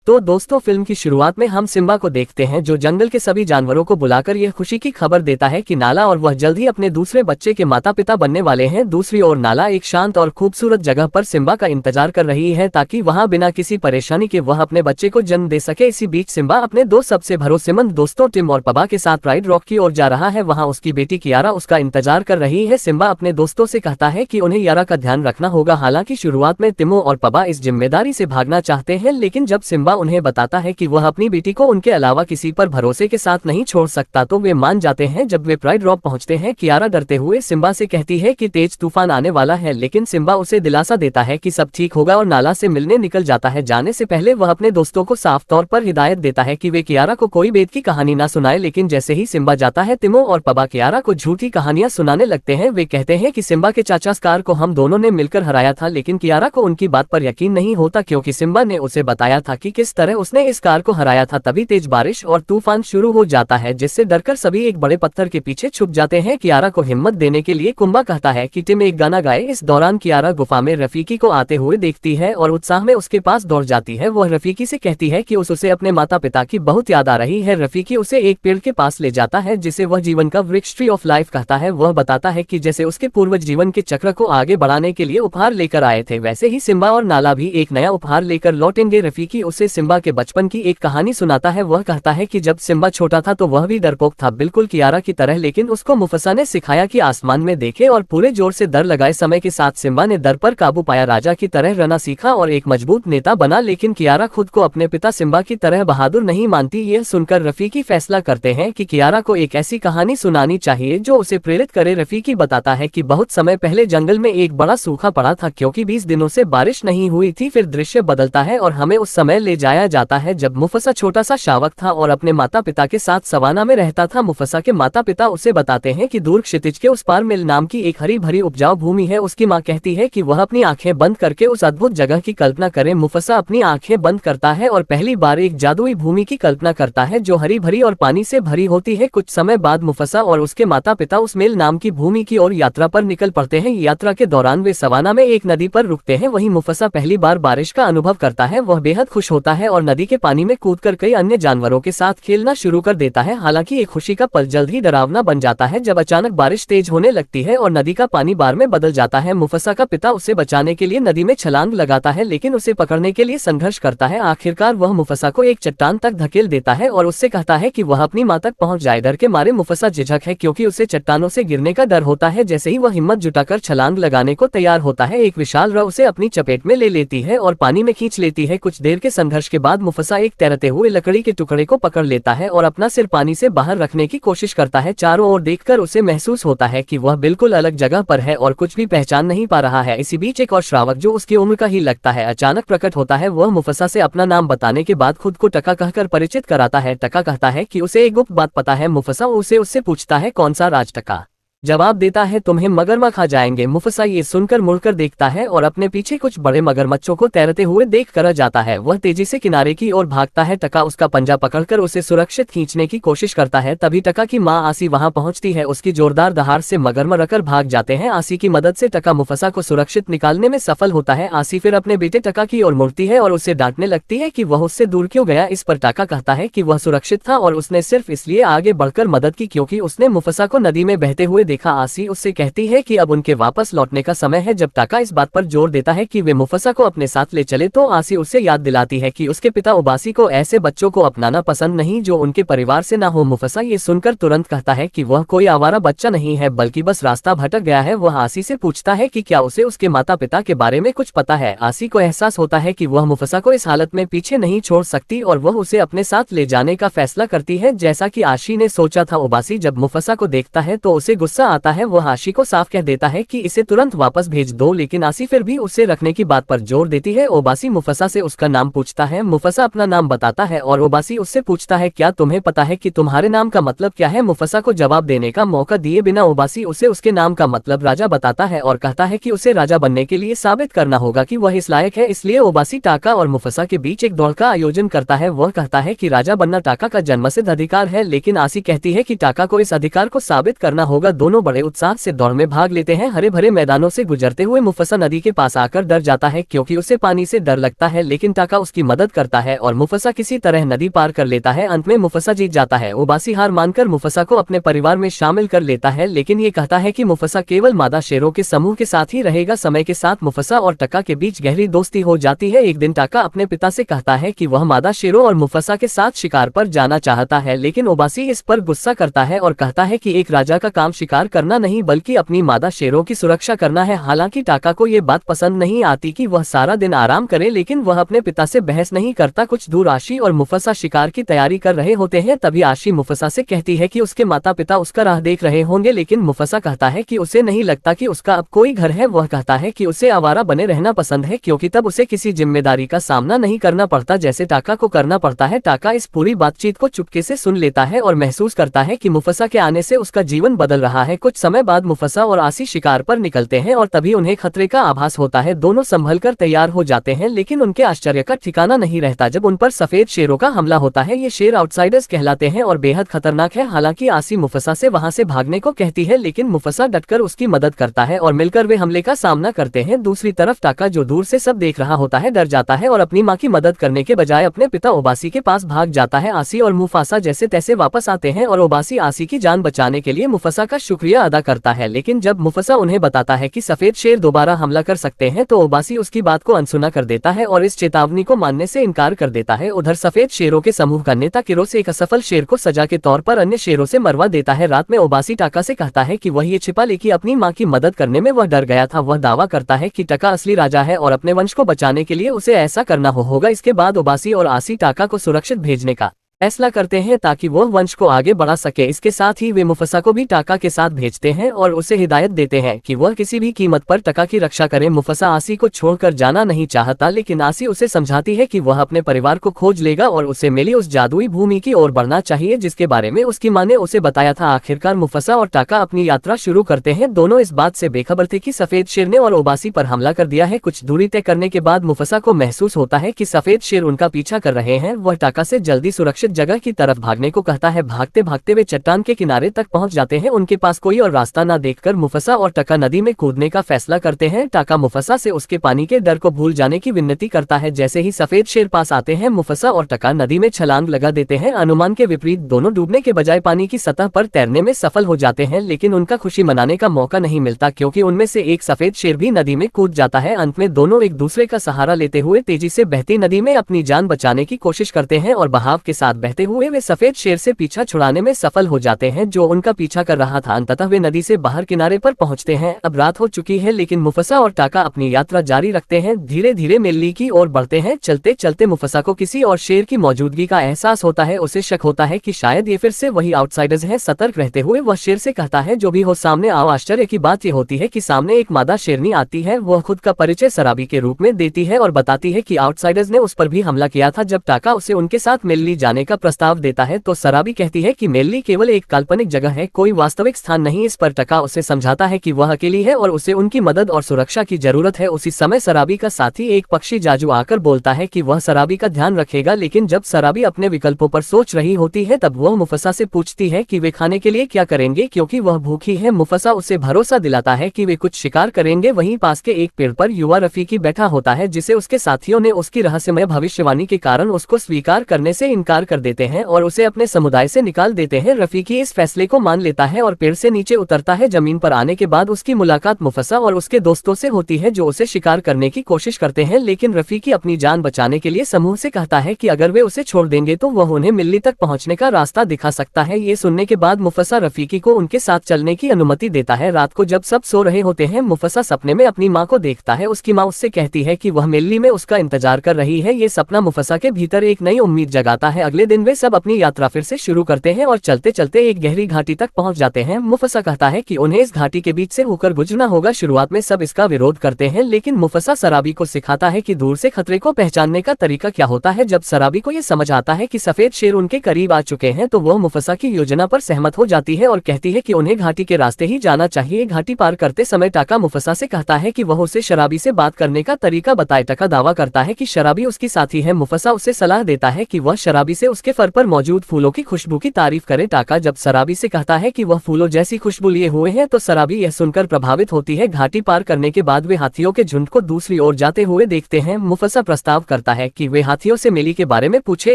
तो दोस्तों फिल्म की शुरुआत में हम सिम्बा को देखते हैं जो जंगल के सभी जानवरों को बुलाकर यह खुशी की खबर देता है कि नाला और वह जल्द ही अपने दूसरे बच्चे के माता पिता बनने वाले हैं। दूसरी ओर नाला एक शांत और खूबसूरत जगह पर सिम्बा का इंतजार कर रही है ताकि वहां बिना किसी परेशानी के वह अपने बच्चे को जन्म दे सके। इसी बीच सिम्बा अपने दो सबसे भरोसेमंद दोस्तों टिम और पबा के साथ राइड रॉक की ओर जा रहा है। वहाँ उसकी बेटी कियारा उसका इंतजार कर रही है। सिम्बा अपने दोस्तों से कहता है कि उन्हें यारा का ध्यान रखना होगा। हालांकि शुरुआत में टिमो और पबा इस जिम्मेदारी से भागना चाहते हैं, लेकिन जब सिम्बा उन्हें बताता है कि वह अपनी बेटी को उनके अलावा किसी पर भरोसे के साथ नहीं छोड़ सकता तो वे मान जाते हैं। जब वे प्राइड ड्रॉप पहुंचते हैं, कियारा डरते हुए सिम्बा से कहती है कि तेज तूफान आने वाला है, लेकिन सिम्बा उसे दिलासा देता है कि सब ठीक होगा और नाला से मिलने निकल जाता है। जाने से पहले वह अपने दोस्तों को साफ तौर पर हिदायत देता है कि वे कियारा को कोई बेद की कहानी न सुनाए, लेकिन जैसे ही सिम्बा जाता है तिमो और पबा कियारा को झूठी कहानियां सुनाने लगते हैं। वे कहते हैं कि सिम्बा के चाचा स्कार को हम दोनों ने मिलकर हराया था, लेकिन कियारा को उनकी बात पर यकीन नहीं होता क्योंकि सिम्बा ने उसे बताया था कि किस तरह उसने इस कार को हराया था। तभी तेज बारिश और तूफान शुरू हो जाता है, जिससे डरकर सभी एक बड़े पत्थर के पीछे छुप जाते हैं। कियारा को हिम्मत देने के लिए कुंबा कहता है कि टिम एक गाना गाए। इस दौरान कियारा गुफा में रफीकी को आते हुए देखती है और उत्साह में उसके पास दौड़ जाती है। वह रफीकी से कहती है कि उसे अपने माता पिता की बहुत याद आ रही है। रफीकी उसे एक पेड़ के पास ले जाता है जिसे वह जीवन का वृक्ष ट्री ऑफ लाइफ कहता है। वह बताता है कि जैसे उसके पूर्वज जीवन के चक्र को आगे बढ़ाने के लिए उपहार लेकर आए थे, वैसे ही सिम्बा और नाला भी एक नया उपहार लेकर लौटेंगे। रफीकी उसे सिम्बा के बचपन की एक कहानी सुनाता है। वह कहता है कि जब सिम्बा छोटा था तो वह भी डरपोक था, बिल्कुल कियारा की तरह, लेकिन उसको मुफसा ने सिखाया कि आसमान में देखे और पूरे जोर से डर लगाए। समय के साथ सिम्बा ने डर पर काबू पाया, राजा की तरह रहना सीखा और एक मजबूत नेता बना। लेकिन कियारा खुद को अपने पिता सिम्बा की तरह बहादुर नहीं मानती। यह सुनकर रफीकी फैसला करते हैं कि कियारा को एक ऐसी कहानी सुनानी चाहिए जो उसे प्रेरित करे। रफीकी बताता है कि बहुत समय पहले जंगल में एक बड़ा सूखा पड़ा था क्योंकि 20 दिनों से बारिश नहीं हुई थी। फिर दृश्य बदलता है और हमें उस समय ले जाया जाता है जब मुफसा छोटा सा शावक था और अपने माता पिता के साथ सवाना में रहता था। मुफसा के माता पिता उसे बताते हैं कि दूर क्षितिज के उस पार मिल नाम की एक हरी भरी उपजाऊ भूमि है। उसकी माँ कहती है कि वह अपनी आंखें बंद करके उस अद्भुत जगह की कल्पना करे। मुफसा अपनी आंखें बंद करता है और पहली बार एक जादुई भूमि की कल्पना करता है जो हरी भरी और पानी से भरी होती है। कुछ समय बाद मुफसा और उसके माता पिता उस मेल नाम की भूमि की ओर यात्रा पर निकल पड़ते हैं। यात्रा के दौरान वे सवाना में एक नदी पर रुकते हैं। वहीं मुफसा पहली बार बारिश का अनुभव करता है। वह बेहद खुश होता है और नदी के पानी में कूदकर कई अन्य जानवरों के साथ खेलना शुरू कर देता है। हालांकि एक खुशी का पल जल्द ही डरावना बन जाता है जब अचानक बारिश तेज होने लगती है और नदी का पानी बाढ़ में बदल जाता है। मुफसा का पिता उसे बचाने के लिए नदी में छलांग लगाता है, लेकिन उसे पकड़ने के लिए संघर्ष करता है। आखिरकार वह मुफसा को एक चट्टान तक धकेल देता है और उससे कहता है कि वह अपनी मां तक पहुंच जाए। डर के मारे मुफसा झिझक है क्योंकि उसे चट्टानों से गिरने का डर होता है। जैसे ही वह हिम्मत जुटाकर छलांग लगाने को तैयार होता है, एक विशाल रॉ उसे अपनी चपेट में ले लेती है और पानी में खींच लेती है। कुछ देर के संघर्ष के बाद मुफसा एक तैरते हुए लकड़ी के टुकड़े को पकड़ लेता है और अपना सिर पानी से बाहर रखने की कोशिश करता है। चारों ओर देखकर उसे महसूस होता है कि वह बिल्कुल अलग जगह पर है और कुछ भी पहचान नहीं पा रहा है। इसी बीच एक और श्रावक जो उसकी उम्र का ही लगता है अचानक प्रकट होता है। वह मुफसा से अपना नाम बताने के बाद खुद को टका कहकर परिचित कराता है। टका कहता है कि उसे एक गुप्त बात पता है। मुफसा उससे पूछता है कौन सा राज। टका जवाब देता है तुम्हें मगरमच्छ खा जाएंगे। मुफसा ये सुनकर मुड़कर देखता है और अपने पीछे कुछ बड़े मगरमच्छों को तैरते हुए देख कर जाता है। वह तेजी से किनारे की ओर भागता है। टका उसका पंजा पकड़कर उसे सुरक्षित खींचने की कोशिश करता है। तभी टका की मां आसी वहां पहुंचती है। उसकी जोरदार दहाड़ से मगरमच्छ रखकर भाग जाते हैं। आसी की मदद से टका मुफसा को सुरक्षित निकालने में सफल होता है। आसी फिर अपने बेटे टका की ओर मुड़ती है और उसे डांटने लगती है कि वह उससे दूर क्यों गया। इस पर टका कहता है कि वह सुरक्षित था और उसने सिर्फ इसलिए आगे बढ़कर मदद की क्योंकि उसने मुफसा को नदी में बहते हुए देखा। आसी उससे कहती है कि अब उनके वापस लौटने का समय है। जब टका इस बात पर जोर देता है कि वे मुफसा को अपने साथ ले चले तो आसी उसे याद दिलाती है कि उसके पिता उबासी को ऐसे बच्चों को अपनाना पसंद नहीं जो उनके परिवार से ना हो। मुफसा ये सुनकर तुरंत कहता है कि वह कोई आवारा बच्चा नहीं है बल्कि बस रास्ता भटक गया है। वह आसी से पूछता है कि क्या उसे उसके माता पिता के बारे में कुछ पता है। आसी को एहसास होता है कि वह मुफसा को इस हालत में पीछे नहीं छोड़ सकती और वह उसे अपने साथ ले जाने का फैसला करती है जैसा कि आशी ने सोचा था। उबासी जब मुफसा को देखता है तो उसे गुस्सा आता है। वह आशी को साफ कह देता है कि इसे तुरंत वापस भेज दो, लेकिन आसी फिर भी उसे रखने की बात पर जोर देती है। ओबासी मुफसा से उसका नाम पूछता है। मुफसा अपना नाम बताता है और ओबासी उससे पूछता है क्या तुम्हें पता है कि तुम्हारे नाम का मतलब क्या है। मुफसा को जवाब देने का मौका दिए बिना ओबासी उसे उसके नाम का मतलब राजा बताता है और कहता है कि उसे राजा बनने के लिए साबित करना होगा कि वह इस लायक है। इसलिए ओबासी टाका और मुफसा के बीच एक दौड़ का आयोजन करता है। वह कहता है कि राजा बनना टाका का जन्मसिद्ध अधिकार है, लेकिन आसी कहती है कि टाका को इस अधिकार को साबित करना होगा। दोनों दोनों बड़े उत्साह से दौड़ में भाग लेते हैं। हरे भरे मैदानों से गुजरते हुए मुफसा नदी के पास आकर डर जाता है क्योंकि उसे पानी से डर लगता है, लेकिन टाका उसकी मदद करता है और मुफसा किसी तरह नदी पार कर लेता है। अंत में मुफसा जीत जाता है। ओबासी हार मानकर मुफसा को अपने परिवार में शामिल कर लेता है, लेकिन ये कहता है कि मुफसा केवल मादा शेरों के समूह के साथ ही रहेगा। समय के साथ मुफसा और टाका के बीच गहरी दोस्ती हो जाती है। एक दिन टाका अपने पिता से कहता है कि वह मादा शेरों और मुफसा के साथ शिकार पर जाना चाहता है, लेकिन ओबासी इस पर गुस्सा करता है और कहता है कि एक राजा का काम शिकार करना नहीं बल्कि अपनी मादा शेरों की सुरक्षा करना है। हालांकि टाका को ये बात पसंद नहीं आती कि वह सारा दिन आराम करे, लेकिन वह अपने पिता से बहस नहीं करता। कुछ दूर आशी और मुफसा शिकार की तैयारी कर रहे होते हैं। तभी आशी मुफसा से कहती है कि उसके माता पिता उसका राह देख रहे होंगे, लेकिन मुफसा कहता है कि उसे नहीं लगता कि उसका अब कोई घर है। वह कहता है कि उसे आवारा बने रहना पसंद है क्योंकि तब उसे किसी जिम्मेदारी का सामना नहीं करना पड़ता जैसे टाका को करना पड़ता है। टाका इस पूरी बातचीत को चुपके से सुन लेता है और महसूस करता है कि मुफसा के आने से उसका जीवन बदल रहा है। कुछ समय बाद मुफसा और आसी शिकार पर निकलते हैं और तभी उन्हें खतरे का आभास होता है। दोनों संभलकर तैयार हो जाते हैं, लेकिन उनके आश्चर्य का ठिकाना नहीं रहता जब उन पर सफेद शेरों का हमला होता है। ये शेर आउटसाइडर्स कहलाते हैं और बेहद खतरनाक है। हालांकि आसी मुफसा से वहां से भागने को कहती है, लेकिन मुफसा डटकर उसकी मदद करता है और मिलकर वे हमले का सामना करते हैं। दूसरी तरफ टाका जो दूर से सब देख रहा होता है डर जाता है और अपनी माँ की मदद करने के बजाय अपने पिता ओबासी के पास भाग जाता है। आसी और मुफासा जैसे तैसे वापस आते हैं और ओबासी आसी की जान बचाने के लिए मुफसा का शुक्रिया अदा करता है, लेकिन जब मुफसा उन्हें बताता है कि सफेद शेर दोबारा हमला कर सकते हैं तो ओबासी उसकी बात को अनसुना कर देता है और इस चेतावनी को मानने से इनकार कर देता है। उधर सफेद शेरों के समूह का नेता किरोस एक असफल शेर को सजा के तौर पर अन्य शेरों से मरवा देता है। रात में ओबासी टाका से कहता है कि वह ये छिपा ले कि अपनी माँ की मदद करने में वह डर गया था। वह दावा करता है कि टाका असली राजा है और अपने वंश को बचाने के लिए उसे ऐसा करना होगा। इसके बाद ओबासी और आसी टाका को सुरक्षित भेजने का फैसला करते हैं ताकि वो वंश को आगे बढ़ा सके। इसके साथ ही वे मुफसा को भी टाका के साथ भेजते हैं और उसे हिदायत देते हैं कि वह किसी भी कीमत पर टाका की रक्षा करे। मुफसा आसी को छोड़कर जाना नहीं चाहता, लेकिन आसी उसे समझाती है कि वह अपने परिवार को खोज लेगा और उसे मिली उस जादुई भूमि की ओर बढ़ना चाहिए जिसके बारे में उसकी माँ ने उसे बताया था। आखिरकार मुफसा और टाका अपनी यात्रा शुरू करते हैं। दोनों इस बात से बेखबर थे कि सफेद शेर ने और ओबासी पर हमला कर दिया है। कुछ दूरी तय करने के बाद मुफसा को महसूस होता है कि सफेद शेर उनका पीछा कर रहे हैं। वह टाका से जल्दी सुरक्षित जगह की तरफ भागने को कहता है। भागते भागते वे चट्टान के किनारे तक पहुंच जाते हैं। उनके पास कोई और रास्ता न देखकर मुफसा और टाका नदी में कूदने का फैसला करते हैं। टाका मुफसा से उसके पानी के डर को भूल जाने की विनती करता है। जैसे ही सफेद शेर पास आते हैं मुफसा और टाका नदी में छलांग लगा देते हैं। अनुमान के विपरीत दोनों डूबने के बजाय पानी की सतह पर तैरने में सफल हो जाते हैं, लेकिन उनका खुशी मनाने का मौका नहीं मिलता क्योंकि उनमें से एक सफेद शेर भी नदी में कूद जाता है। अंत में दोनों एक दूसरे का सहारा लेते हुए तेजी से बहती नदी में अपनी जान बचाने की कोशिश करते हैं और बहाव के साथ बहते हुए वे सफेद शेर से पीछा छुड़ाने में सफल हो जाते हैं जो उनका पीछा कर रहा था। अंततः वे नदी से बाहर किनारे पर पहुंचते हैं। अब रात हो चुकी है, लेकिन मुफसा और टाका अपनी यात्रा जारी रखते हैं। धीरे धीरे मिल्ली की ओर बढ़ते हैं। चलते चलते मुफसा को किसी और शेर की मौजूदगी का एहसास होता है। उसे शक होता है कि शायद ये फिर से वही आउटसाइडर्स हैं। सतर्क रहते हुए वह शेर से कहता है, जो भी हो सामने आओ। आश्चर्य की बात यह होती है कि सामने एक मादा शेरनी आती है। वह खुद का परिचय सराबी के रूप में देती है और बताती है कि आउटसाइडर्स ने उस पर भी हमला किया था। जब टाका उसे उनके साथ मिल्ली जाने का प्रस्ताव देता है तो सराबी कहती है कि मिल्ली केवल एक काल्पनिक जगह है, कोई वास्तविक स्थान नहीं। इस पर टाका उसे समझाता है कि वह अकेली है और उसे उनकी मदद और सुरक्षा की जरूरत है। उसी समय सराबी का साथी एक पक्षी जाजू आकर बोलता है कि वह सराबी का ध्यान रखेगा, लेकिन जब सराबी अपने विकल्पों पर सोच रही होती है तब वह मुफसा से पूछती है कि वे खाने के लिए क्या करेंगे क्योंकि वह भूखी है। मुफसा उसे भरोसा दिलाता है कि वे कुछ शिकार करेंगे। वहीं पास के एक पेड़ पर युवा रफीकी बैठा होता है जिसे उसके साथियों ने उसकी रहस्यमय भविष्यवाणी के कारण उसको स्वीकार करने से इनकार कर देते हैं और उसे अपने समुदाय से निकाल देते हैं। रफीकी इस फैसले को मान लेता है और पेड़ से नीचे उतरता है। जमीन पर आने के बाद उसकी मुलाकात मुफसा और उसके दोस्तों से होती है जो उसे शिकार करने की कोशिश करते हैं, लेकिन रफीकी अपनी जान बचाने के लिए समूह से कहता है कि अगर वे उसे छोड़ देंगे तो वह उन्हें मिल्ली तक पहुंचने का रास्ता दिखा सकता है। ये सुनने के बाद मुफसा रफीकी को उनके साथ चलने की अनुमति देता है। रात को जब सब सो रहे होते हैं मुफसा सपने में अपनी माँ को देखता है। उसकी माँ उससे कहती है कि वह मिल्ली में उसका इंतजार कर रही है। ये सपना मुफसा के भीतर एक नई उम्मीद जगाता है। अगले दिन वे सब अपनी यात्रा फिर से शुरू करते हैं और चलते चलते एक गहरी घाटी तक पहुंच जाते हैं। मुफसा कहता है कि उन्हें इस घाटी के बीच से होकर गुजरना होगा। शुरुआत में सब इसका विरोध करते हैं, लेकिन मुफसा सराबी को सिखाता है कि दूर से खतरे को पहचानने का तरीका क्या होता है। जब सराबी को यह समझ आता है कि सफेद शेर उनके करीब आ चुके हैं तो वह मुफसा की योजना पर सहमत हो जाती है और कहती है कि उन्हें घाटी के रास्ते ही जाना चाहिए। घाटी पार करते समय टाका मुफसा से कहता है कि वह उसे शराबी से बात करने का तरीका बताए। टाका दावा करता है कि शराबी उसकी साथी है। मुफसा उसे सलाह देता है कि वह शराबी से उसके फर पर मौजूद फूलों की खुशबू की तारीफ करे। टाका जब सराबी से कहता है कि वह फूलों जैसी खुशबू लिए हुए हैं तो सराबी यह सुनकर प्रभावित होती है। घाटी पार करने के बाद वे हाथियों के झुंड को दूसरी ओर जाते हुए देखते हैं। मुफस्सा प्रस्ताव करता है कि वे हाथियों से मेली के बारे में पूछे।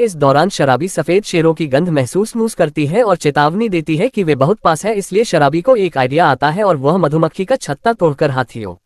इस दौरान शराबी सफेद शेरों की गंध महसूस करती है और चेतावनी देती है कि वे बहुत पास है। इसलिए शराबी को एक आइडिया आता है और वह मधुमक्खी का छत्ता तोड़कर हाथियों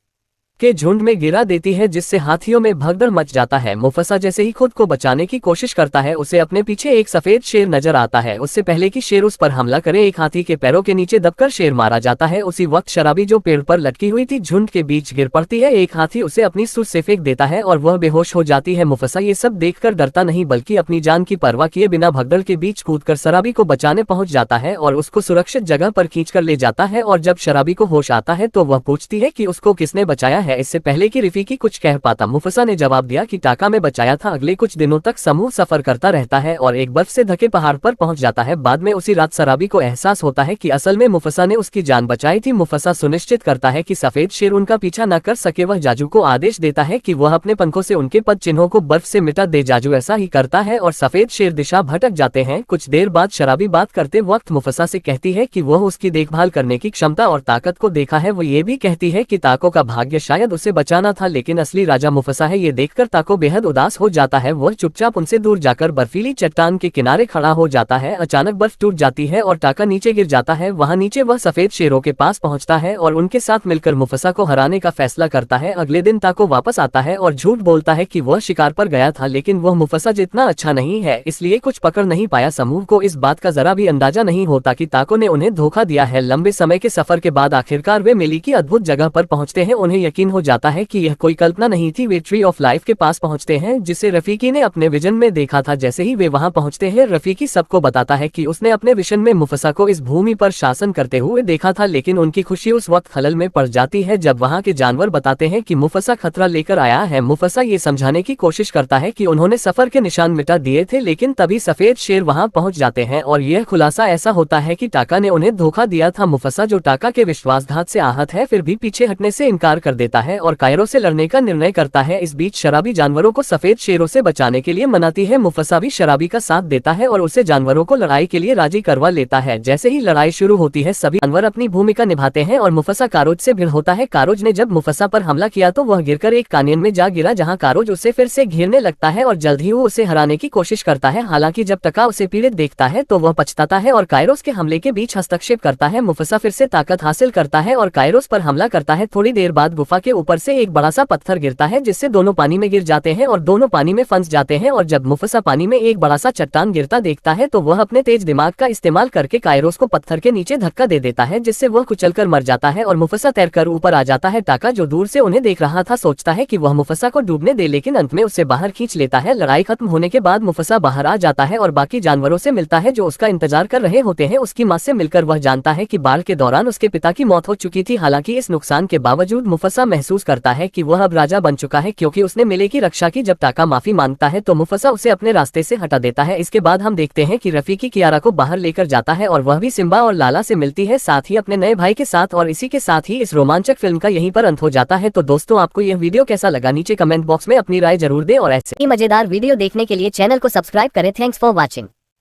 के झुंड में गिरा देती है, जिससे हाथियों में भगदड़ मच जाता है। मुफस्सा जैसे ही खुद को बचाने की कोशिश करता है उसे अपने पीछे एक सफेद शेर नजर आता है। उससे पहले कि शेर उस पर हमला करे एक हाथी के पैरों के नीचे दबकर शेर मारा जाता है। उसी वक्त शराबी जो पेड़ पर लटकी हुई थी झुंड के बीच गिर पड़ती है। एक हाथी उसे अपनी सूंड से फेंक देता है और वह बेहोश हो जाती है। मुफस्सा ये सब देखकर डरता नहीं बल्कि अपनी जान की परवाह किए बिना भगदड़ के बीच कूदकर शराबी को बचाने पहुंच जाता है और उसको सुरक्षित जगह पर खींचकर ले जाता है। और जब शराबी को होश आता है तो वह पूछती है कि उसको किसने बचाया है। इससे पहले कि रफीकी कुछ कह पाता मुफस्सा ने जवाब दिया कि टाका में बचाया था। अगले कुछ दिनों तक समूह सफर करता रहता है और एक बर्फ से ढके पहाड़ पर पहुंच जाता है। बाद में उसी रात शराबी को एहसास होता है कि असल में मुफस्सा ने उसकी जान बचाई थी। मुफस्सा सुनिश्चित करता है कि सफेद शेर उनका पीछा न कर सके। वह जाजू को आदेश देता है कि वह अपने पंखों से उनके पद चिन्हों को बर्फ से मिटा दे। जाजू ऐसा ही करता है और सफेद शेर दिशा भटक जाते हैं। कुछ देर बाद शराबी बात करते वक्त मुफस्सा से कहती है कि वह उसकी देखभाल करने की क्षमता और ताकत को देखा है। वो ये भी कहती है कि ताको का भाग्य शायद उसे बचाना था, लेकिन असली राजा मुफस्सा है। ये देखकर ताको बेहद उदास हो जाता है। वह चुपचाप उनसे दूर जाकर बर्फीली चट्टान के किनारे खड़ा हो जाता है। अचानक बर्फ टूट जाती है और टाका नीचे गिर जाता है। वहां नीचे वह सफेद शेरों के पास पहुंचता है और उनके साथ मिलकर मुफस्सा को हराने का फैसला करता है। अगले दिन ताको वापस आता है और झूठ बोलता है कि वह शिकार पर गया था, लेकिन वह मुफस्सा जितना अच्छा नहीं है इसलिए कुछ पकड़ नहीं पाया। समूह को इस बात का जरा भी अंदाजा नहीं होता कि ताको ने उन्हें धोखा दिया है। लंबे समय के सफर के बाद आखिरकार वे मेली की अद्भुत जगह पर पहुंचते हैं। उन्हें यकीन हो जाता है कि यह कोई कल्पना नहीं थी। वे ट्री ऑफ लाइफ के पास पहुंचते हैं जिसे रफीकी ने अपने विजन में देखा था। जैसे ही वे वहां पहुंचते हैं रफीकी सबको बताता है कि उसने अपने विजन में मुफस्सा को इस भूमि पर शासन करते हुए देखा था, लेकिन उनकी खुशी उस वक्त खलल में पड़ जाती है जब वहां के जानवर बताते हैं कि मुफस्सा खतरा लेकर आया है। मुफस्सा ये समझाने की कोशिश करता है कि उन्होंने सफर के निशान मिटा दिए थे, लेकिन तभी सफेद शेर वहां पहुंच जाते हैं और यह खुलासा ऐसा होता है कि टाका ने उन्हें धोखा दिया था। मुफस्सा जो टाका के विश्वासघात से आहत है फिर भी पीछे हटने से इनकार कर देता है और कायरो से लड़ने का निर्णय करता है। इस बीच शराबी जानवरों को सफेद शेरों से बचाने के लिए मनाती है। मुफस्सा भी शराबी का साथ देता है और उसे जानवरों को लड़ाई के लिए राजी करवा लेता है। जैसे ही लड़ाई शुरू होती है सभी जानवर अपनी भूमिका निभाते हैं और मुफस्सा कारोज से भिड़ होता है। कारोज ने जब मुफस्सा पर हमला किया तो वह गिरकर एक कानियन में जा गिरा, जहां कारोज उसे फिर से घेरने लगता है और जल्द ही वो उसे हराने की कोशिश करता है। हालांकि जब टका उसे पीड़ित देखता है तो वह पछताता है और कायरोस के हमले के बीच हस्तक्षेप करता है। मुफस्सा फिर से ताकत हासिल करता है और कायरोस पर हमला करता है। थोड़ी देर बाद गुफा के ऊपर से एक बड़ा सा पत्थर गिरता है जिससे दोनों पानी में गिर जाते हैं और दोनों पानी में फंस जाते हैं। और जब मुफस्सा पानी में एक बड़ा सा चट्टान गिरता देखता है तो वह अपने तेज दिमाग का इस्तेमाल करके कायरोस को पत्थर के नीचे धक्का दे देता है, जिससे वह कुचलकर मर जाता है और मुफस्सा तैरकर ऊपर आ जाता है। टाका जो दूर से उन्हें देख रहा था सोचता है कि वह मुफस्सा को डूबने दे, लेकिन अंत में उसे बाहर खींच लेता है। लड़ाई खत्म होने के बाद मुफस्सा बाहर आ जाता है और बाकी जानवरों से मिलता है जो उसका इंतजार कर रहे होते हैं। उसकी मां से मिलकर वह जानता है कि बाढ़ के दौरान उसके पिता की मौत हो चुकी थी। हालांकि इस नुकसान के बावजूद मुफस्सा महसूस करता है कि वह अब राजा बन चुका है क्योंकि उसने मेले की रक्षा की। जब टाका माफी मांगता है तो मुफस्सा उसे अपने रास्ते से हटा देता है। इसके बाद हम देखते हैं कि रफीकी कियारा को बाहर लेकर जाता है और वह भी सिम्बा और लाला से मिलती है, साथ ही अपने नए भाई के साथ। और इसी के साथ ही इस रोमांचक फिल्म का यहीं पर अंत हो जाता है। तो दोस्तों आपको यह वीडियो कैसा लगा नीचे कमेंट बॉक्स में अपनी राय जरूर दें और ऐसे ही मजेदार वीडियो देखने के लिए चैनल को सब्सक्राइब करें। Thanks for watching.